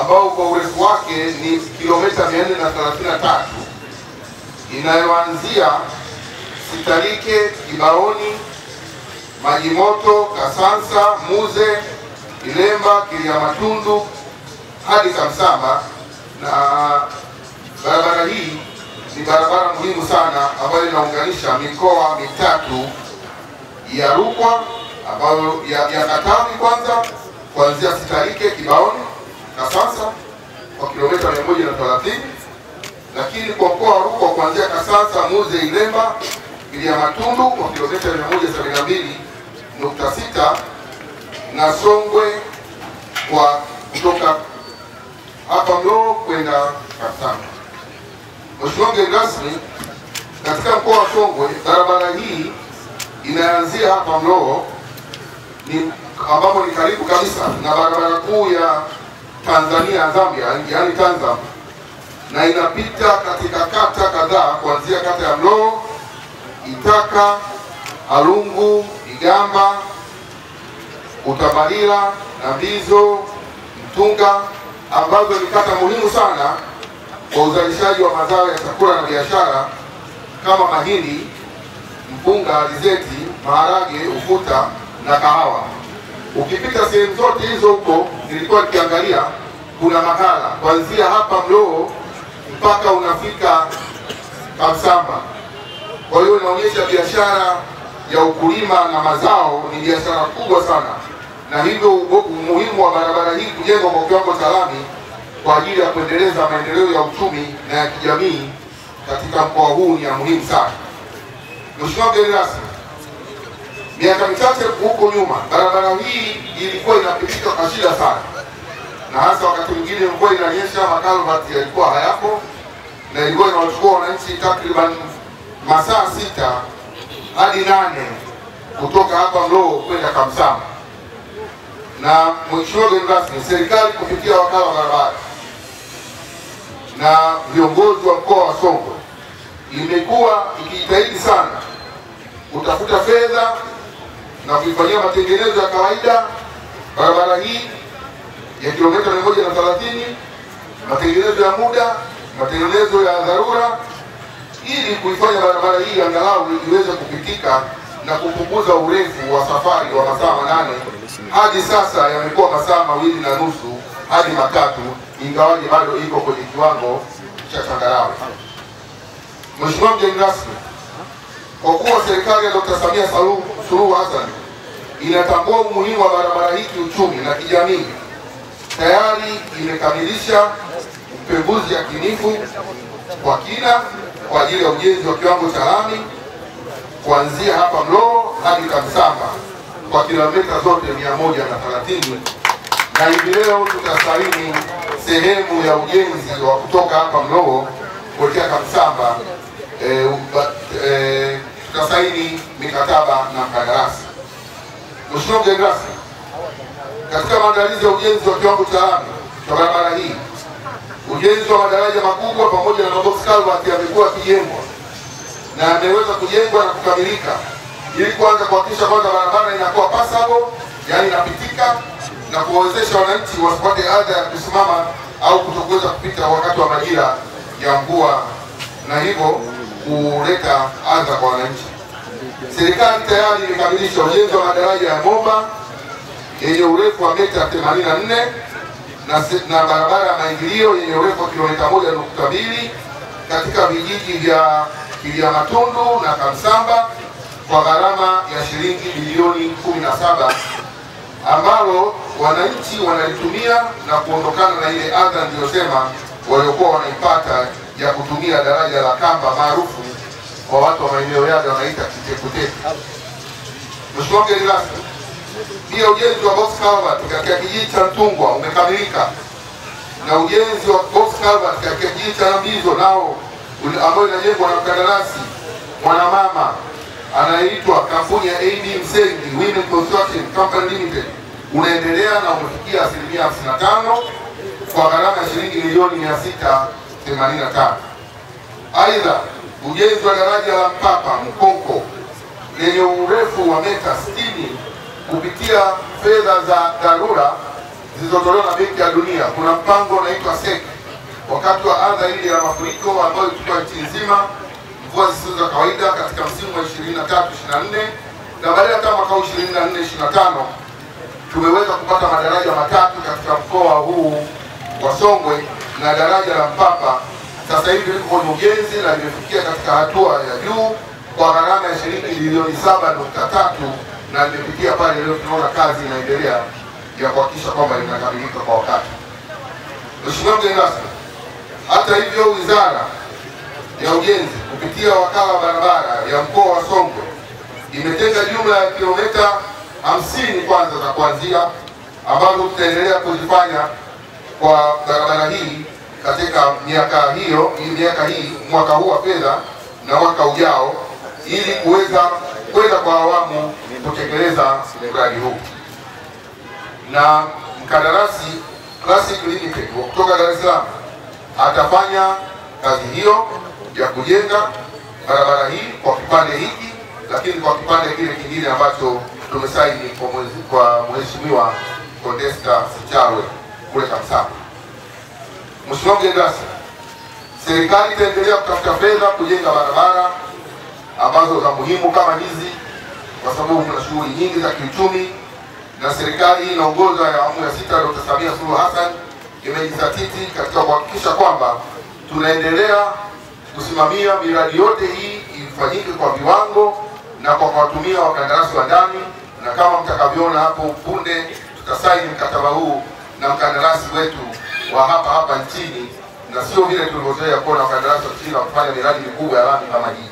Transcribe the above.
ambao kwa urefu wake ni kilomita 433 inayoanzia Sitalike, Kibaoni, Majimoto, Kasansa, Muze, Ilemba, Kiliamatundu hadi Kamsamba. Na barabara hii ni barabara muhimu sana ambayo inaunganisha mikoa mitatu ya Rukwa ambayo ya Katavi kwanza kuanzia Sitalike, Kibaoni, Kasansa kwa kilomita 130, lakini kwa mkoa wa Rukwa kuanzia Kasansa, Muze, Ilemba, Kiliamatundu kwa kilomita 172.6 na Songwe kwa kutoka hapa Mlowo kwenda Kasanga. Mheshimiwa mgeni rasmi, katika mkoa wa Songwe barabara hii inaanzia hapa Mlowo ambapo ni karibu kabisa na barabara kuu ya Tanzania Zambia, yaani Tanzam, na inapita katika kata kadhaa kuanzia kata ya Mlowo, Itaka, Alungu, Igamba, Utabalila, Nambizo, Mtunga, ambazo ni kata muhimu sana kwa uzalishaji wa mazao ya chakula na biashara kama mahindi, mpunga, alizeti, maharage, ufuta na kahawa. Ukipita sehemu zote hizo huko nilikuwa nikiangalia, kuna makala kuanzia hapa Mlowo mpaka unafika Kamsamba. Kwa hiyo inaonyesha biashara ya ukulima na mazao ni biashara kubwa sana, na hivyo umuhimu wa barabara hii kujengwa kwa kiwango cha lami kwa ajili ya kuendeleza maendeleo ya uchumi na ya kijamii katika mkoa huu ni ya muhimu sana. Mheshimiwa mgeni rasmi, miaka michache huko nyuma barabara hii ilikuwa inapitika kwa shida sana, na hasa wakati mwingine mvua inanyesha, makalvati yalikuwa hayapo, na ilikuwa inawachukua wananchi takriban masaa 6 hadi 8 kutoka hapa Mlowo kwenda Kamsamba. Na Mheshimiwa mgeni rasmi, serikali kupitia wakala wa barabara na viongozi wa mkoa wa Songwe imekuwa ikijitahidi sana kutafuta fedha na kuifanyia matengenezo ya kawaida barabara hii ya kilomita 130, matengenezo ya muda, matengenezo ya dharura, ili kuifanya barabara hii angalau iweze kupitika na kupunguza urefu wa safari wa masaa 8 hadi sasa yamekuwa masaa 2.5 hadi 3, ingawaje bado iko kwenye kiwango cha changarawe. Mheshimiwa mgeni rasmi, kwa kuwa serikali ya Dr. Samia Suluhu Hassan inatambua umuhimu wa barabara hii kiuchumi na kijamii, tayari imekamilisha upembuzi yakinifu kwa kina kwa ajili ya ujenzi wa kiwango cha lami kuanzia hapa Mlowo hadi Kamsamba kwa kilomita zote 130, na hivi leo tutasaini sehemu ya ujenzi wa kutoka hapa Mlowo kuelekea Kamsamba. Tutasaini mikataba na mkandarasi. Mheshimiwa mgeni rasmi, katika maandalizi ya ujenzi wa kiwango cha lami cha barabara hii, ujenzi wa madaraja makubwa pamoja na mabox culvert yamekuwa yakijengwa na yameweza kujengwa na kukamilika ili kwanza kuhakikisha kwamba barabara inakuwa passable, yaani inapitika, na kuwezesha wananchi wasipate adha ya kusimama au kutokuweza kupita wakati wa majira ya mvua, na hivyo kuleta adha kwa wananchi. Serikali tayari imekamilisha ujenzi wa madaraja ya bomba yenye urefu wa mita 84 na barabara ya maingilio yenye urefu wa kilomita 1.2 katika vijiji vya Kiliamatundu na Kamsamba kwa gharama ya shilingi bilioni 17, ambalo wananchi wanalitumia na kuondokana na ile adha niliyosema waliokuwa wanaipata ya kutumia daraja la kamba maarufu kwa watu wa maeneo yale wanaita kitekuteke. Mheshimiwa mgeni rasmi, pia ujenzi wa box culvert katika kijiji cha Mtungwa umekamilika, na ujenzi wa box culvert katika kijiji cha Nambizo nao ambao inajengwa na mkandarasi mwanamama anaitwa kampuni ya AB Msengi Women Construction Company Limited unaendelea na umefikia 55% kwa gharama ya shilingi milioni 685. Aidha, ujenzi wa daraja la Mpapa Mkonko lenye urefu wa mita 60 kupitia fedha za dharura zilizotolewa na Benki ya Dunia. Kuna mpango unaitwa SEC wakati wa adha ile ya mafuriko ambayo ilikuwa nchi nzima, mvua zisizo za kawaida katika msimu wa 23-24 na baadaye hata mwaka 24-25 tumeweza kupata madaraja matatu katika mkoa huu wa Songwe, na daraja la Mpapa sasa hivi liko kwenye ujenzi na limefikia katika hatua ya juu kwa gharama ya shilingi bilioni 7.3 na limefikia pale leo tunaona kazi inaendelea ya kuhakikisha kwamba linakamilika kwa wakati. Mheshimiwa mgeni rasmi, hata hivyo Wizara ya Ujenzi kupitia wakala wa barabara ya mkoa wa Songwe imetenga jumla ya kilomita 50 kwanza za kuanzia ambazo tutaendelea kuzifanya kwa barabara hii katika miaka hii mwaka huu wa fedha na mwaka ujao, ili kuweza kwenda kwa awamu kutekeleza mradi huu. Na mkandarasi Classic Limited kutoka Dar es Salaam atafanya kazi hiyo ya kujenga barabara hii kwa kipande hiki, lakini kwa kipande kile kingine ambacho tumesaini kwa Mheshimiwa Condesta Sicharwe kule Kamsapa. Mheshimiwa mgeni rasmi, serikali itaendelea kutafuta fedha kujenga barabara ambazo za muhimu kama hizi, kwa sababu kuna shughuli nyingi za kiuchumi, na serikali hii inaongozwa ya awamu ya 6 Dr. Samia Suluhu Hassan imejizatiti katika kuhakikisha kwamba tunaendelea kusimamia miradi yote hii ifanyike kwa viwango na kwa kuwatumia wakandarasi wa ndani, na kama mtakavyoona hapo punde tutasaini mkataba huu na mkandarasi wetu wa hapa nchini, na sio vile tulivyozoea kuona wakandarasi wa China kufanya miradi mikubwa ya lami kama hii.